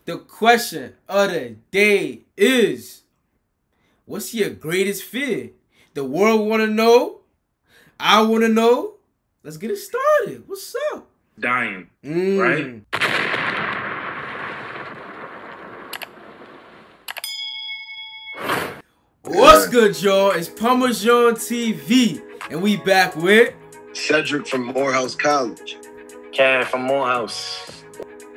The question of the day is, what's your greatest fear? The world want to know. I want to know. Let's get it started. What's up? Dying, right? What's good, y'all? It's Parmesan TV, and we back with Cedric from Morehouse College. Ken from Morehouse.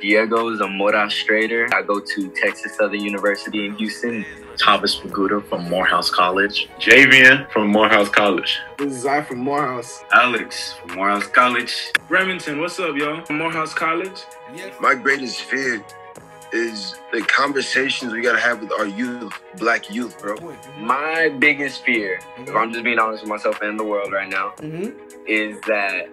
Diego Zamora Strader. I go to Texas Southern University in Houston. Thomas Paguda from Morehouse College. Javian from Morehouse College. This is Zai from Morehouse. Alex from Morehouse College. Remington, what's up, y'all? From Morehouse College. My greatest fear is the conversations we gotta have with our youth, black youth, bro. My biggest fear, if I'm just being honest with myself and the world right now, is that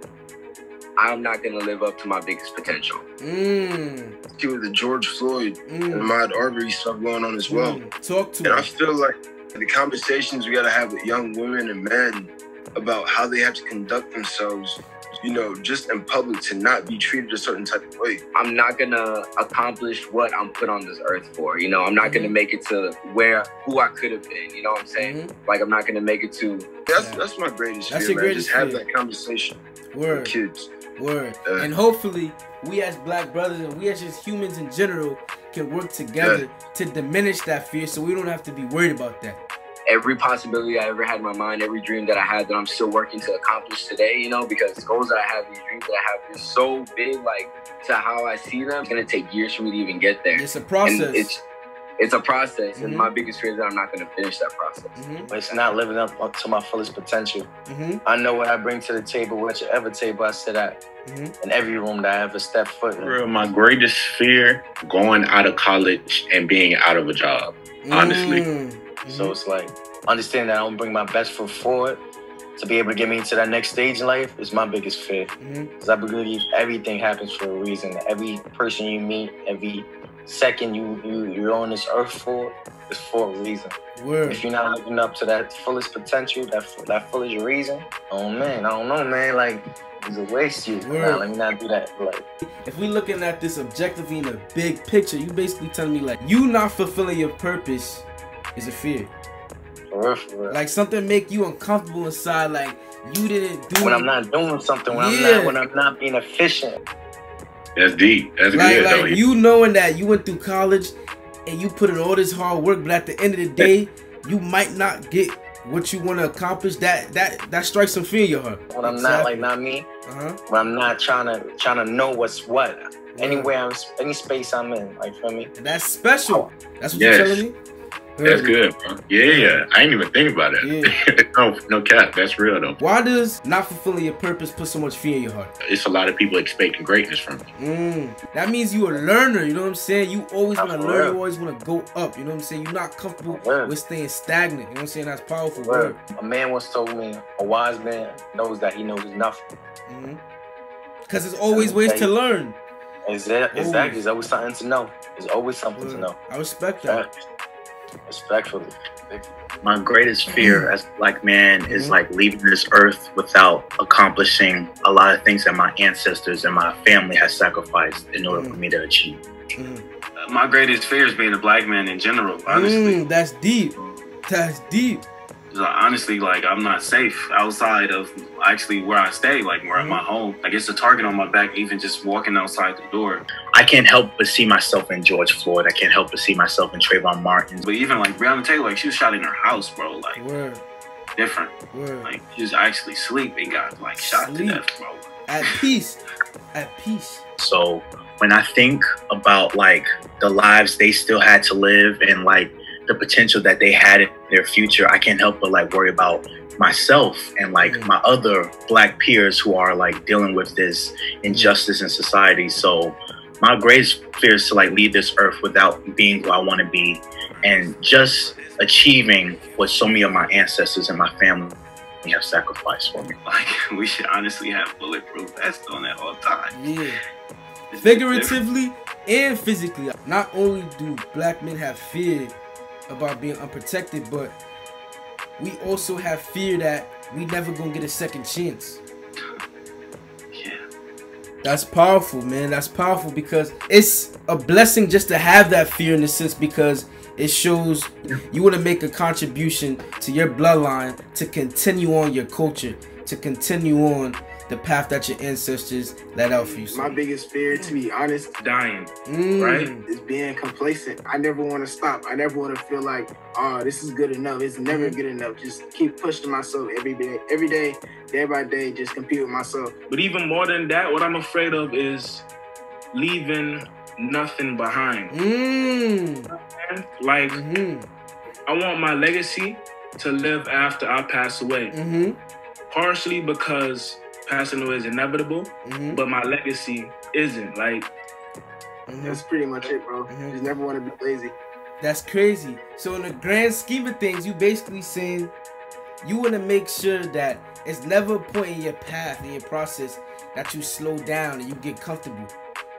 I'm not gonna live up to my biggest potential. See with the George Floyd and Ahmaud Arbery stuff going on as well. Talk to And me. I feel like the conversations we gotta have with young women and men about how they have to conduct themselves, you know, just in public, to not be treated a certain type of way. I'm not gonna accomplish what I'm put on this earth for. You know, I'm not gonna make it to who I could have been. You know what I'm saying? Like, I'm not gonna make it to. That's my greatest That's fear, your man. greatest Just have fear. that conversation Word. with kids. Word. And hopefully, we as black brothers and we as just humans in general can work together to diminish that fear, so we don't have to be worried about that. Every possibility I ever had in my mind, every dream that I had that I'm still working to accomplish today, you know, because the goals that I have, these dreams that I have, are so big, like, to how I see them, it's gonna take years for me to even get there. It's a process. And it's a process, and my biggest fear is that I'm not gonna finish that process. But it's not living up to my fullest potential. I know what I bring to the table, whichever table I sit at, in every room that I ever step foot in. Real, my greatest fear, going out of college and being out of a job, honestly. So it's like, understanding that I don't bring my best foot forward to be able to get me into that next stage in life is my biggest fear. Because I believe everything happens for a reason. Every person you meet, every second you're on this earth for is for a reason. Word. If you're not living up to that fullest potential, that fullest reason, oh man, I don't know, man. Like, it's a waste you. Nah, let me not do that. Like, if we looking at this objectively in a big picture, you basically telling me like you not fulfilling your purpose is a fear. for real, for real. Like something make you uncomfortable inside, like you didn't do When I'm not doing something, when I'm not being efficient. That's deep. That's like, good, like though. you knowing that you went through college and you put in all this hard work, but at the end of the day, you might not get what you want to accomplish. That strikes some fear in your heart. When I'm not like not me. When I'm not trying to know what's what. Anywhere any space I'm in, like, feel me? That's special. That's what you're telling me? That's good, bro. Yeah. I ain't even think about it. No cap. That's real, though. Why does not fulfilling your purpose put so much fear in your heart? It's a lot of people expecting greatness from you. That means you a learner, you know what I'm saying? You always want to learn, you always want to go up, you know what I'm saying? You're not comfortable with staying stagnant, you know what I'm saying? That's powerful. Word. A man once told me, a wise man knows that he knows nothing. Because there's always ways to learn. Exactly. There's always something to know. There's always something to know. I respect that. Respectfully. My greatest fear as a black man is like leaving this earth without accomplishing a lot of things that my ancestors and my family has sacrificed in order for me to achieve. My greatest fear is being a black man in general, honestly. That's deep. That's deep. Honestly, like, I'm not safe outside of actually where I stay, like where I'm at home. Like, it's a target on my back, even just walking outside the door. I can't help but see myself in George Floyd. I can't help but see myself in Trayvon Martin. But even like Breonna Taylor, like, she was shot in her house, bro. Like, different. Like, she was actually asleep and got like shot to death, bro. At peace. At peace. So when I think about like the lives they still had to live and like the potential that they had in their future, I can't help but like worry about myself and like my other black peers who are like dealing with this injustice in society. So my greatest fear is to like leave this earth without being who I want to be and just achieving what so many of my ancestors and my family have sacrificed for me. Like, we should honestly have bulletproof vests on at all times. Yeah. Figuratively and physically. Not only do black men have fear about being unprotected, but we also have fear that we never gonna get a second chance. That's powerful, man. That's powerful because it's a blessing just to have that fear in a sense, because it shows you want to make a contribution to your bloodline to continue on your culture, to continue on the path that your ancestors laid out for you. My biggest fear, to be honest, Dying, right? is being complacent. I never want to stop. I never want to feel like, oh, this is good enough. It's never good enough. Just keep pushing myself every day, day by day, just compete with myself. But even more than that, what I'm afraid of is leaving nothing behind. Like, I want my legacy to live after I pass away. Partially because passing away is inevitable, but my legacy isn't. Like, that's pretty much it, bro. Just never want to be lazy. That's crazy. So in the grand scheme of things, you basically saying you want to make sure that it's never a point in your path, in your process, that you slow down and you get comfortable.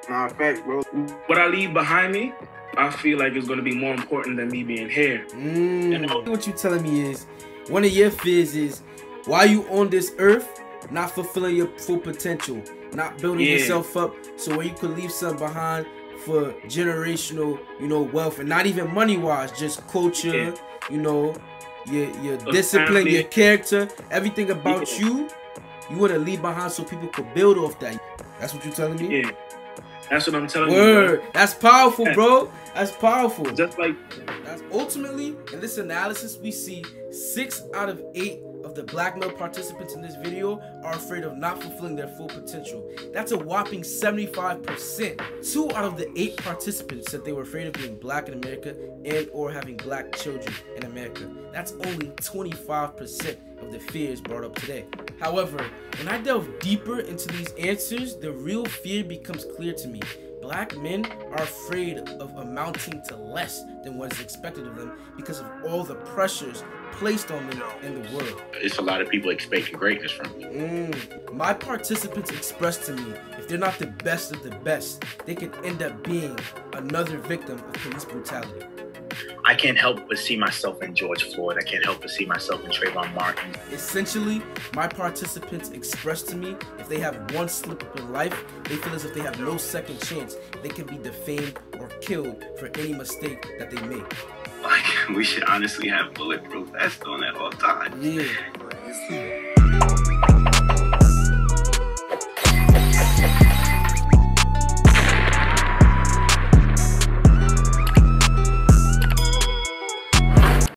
Nah, fact, bro. What I leave behind me, I feel like it's going to be more important than me being here. What you telling me is, one of your fears is, while you on this earth, not fulfilling your full potential, not building yourself up so where you could leave something behind for generational, you know, wealth, and not even money-wise, just culture, you know, your discipline, family, your character, everything about you want to leave behind so people could build off that. That's what you're telling me? Yeah. That's what I'm telling you. Word. That's powerful, bro. That's powerful. Just like, that's ultimately, in this analysis, we see 6 out of 8 of the black male participants in this video are afraid of not fulfilling their full potential. That's a whopping 75%. 2 out of the 8 participants said they were afraid of being black in America and or having black children in America. That's only 25% of the fears brought up today. However, when I delve deeper into these answers, the real fear becomes clear to me. Black men are afraid of amounting to less than what is expected of them because of all the pressures placed on them in the world. It's a lot of people expecting greatness from you. My participants expressed to me, if they're not the best of the best, they could end up being another victim of police brutality. I can't help but see myself in George Floyd. I can't help but see myself in Trayvon Martin. Essentially, my participants expressed to me, if they have one slip up in life, they feel as if they have no second chance. They can be defamed or killed for any mistake that they make. we should honestly have bulletproof vests on at all times. Yeah.